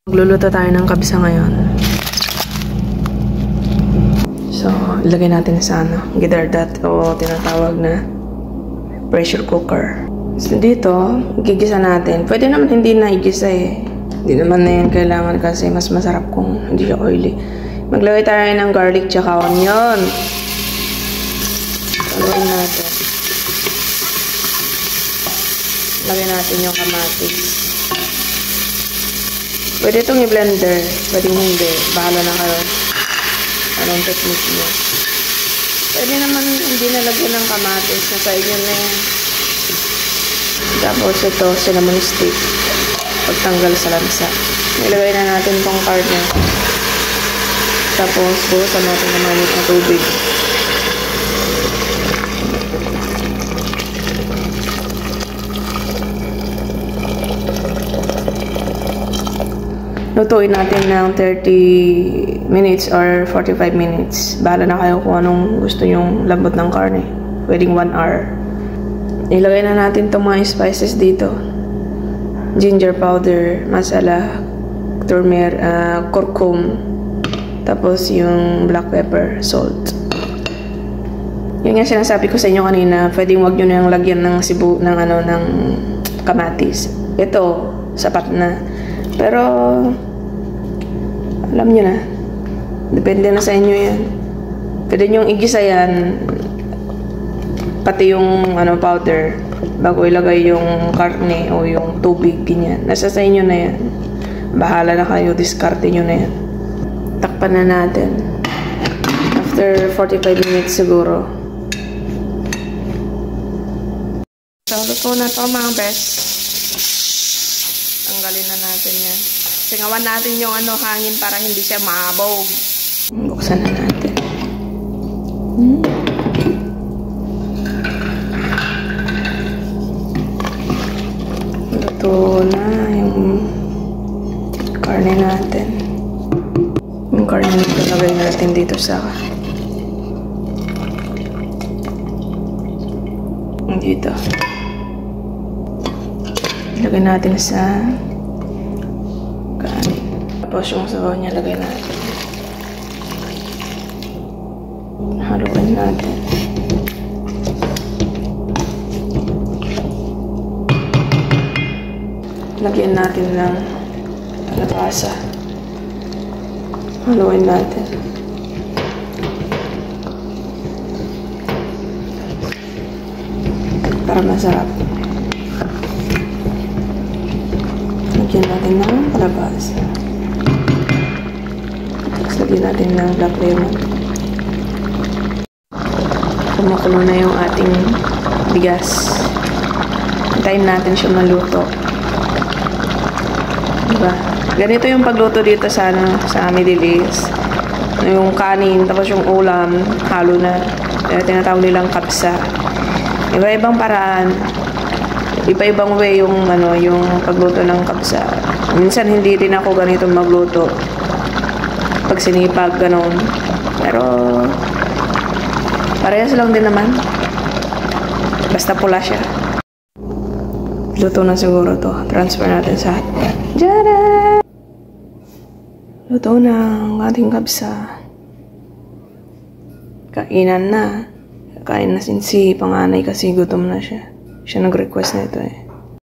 Magluluto tayo ng kabsa ngayon. So, ilagay natin sa gidardat o tinatawag na pressure cooker. So, dito, gigisa natin. Pwede naman hindi na igisa eh. Hindi naman na yan kailangan kasi mas masarap kung hindi siya oily. Maglagay tayo ng garlic tsaka onion. Haluin natin. Lagay natin yung kamatis. Pwede itong i-blender. Pwede hindi. Bahala na kayo. Anong technique nyo. Pwede naman hindi nalagyan ng kamatis. Nasa inyo na yan. Tapos ito, cinnamon stick. Pagtanggal sa lansa. Ilagay na natin itong karne. Tapos buhusan natin ng mainit na tubig. Lutuin natin ng 30 minutes or 45 minutes. Bahala na kayo kung anong gusto yung lambot ng karne. Pwedeng 1 hour. Ilagay na natin itong mga spices dito. Ginger powder, masala, turmeric, curcum, tapos yung black pepper, salt. Yung nga sinasabi ko sa inyo kanina, pwedeng wag nyo nang lagyan ng ng kamatis. Ito, sapat na. Pero, alam nyo na. Depende na sa inyo yan. Pwede nyo igisa yan. Pati yung powder. Bago ilagay yung karne o yung tubig. Ganyan. Nasa sa inyo na yan. Bahala na kayo. Diskarte nyo na yan. Takpan na natin. After 45 minutes siguro. So, luto na to mga best. Tanggalin na natin yan. Singawan natin yung hangin para hindi siya maabog. Buksan na natin. Luto na yung karne natin. Yung karne nito lagay natin dito sa dito. Lagay natin sa kanin. Tapos yung sabaw niya lagay natin. Haluin natin. Lagyan natin ng kalabasa. Haluin natin. Para masarap. Lagyan natin ng kalabasa. Tapos lagyan natin ng black lemon. Kumukulo na yung ating bigas. Hintayin natin siya maluto. Diba? Ganito yung pagluto dito sa Middle East. Yung kanin, tapos yung ulam, halo na. Tinatawag nilang kabsa. Iba-ibang paraan. Iba-ibang way yung yung pagluto ng kabsa. Minsan hindi din ako ganito magluto. Pag sinipag, ganon. Pero parehas lang din naman. Basta pula siya. Luto na siguro to. Transfer natin sa hotpot. Tara! Luto na ang ating kabsa. Kainan na. Kain na si panganay kasi gutom na siya. Siya nag-request na ito eh.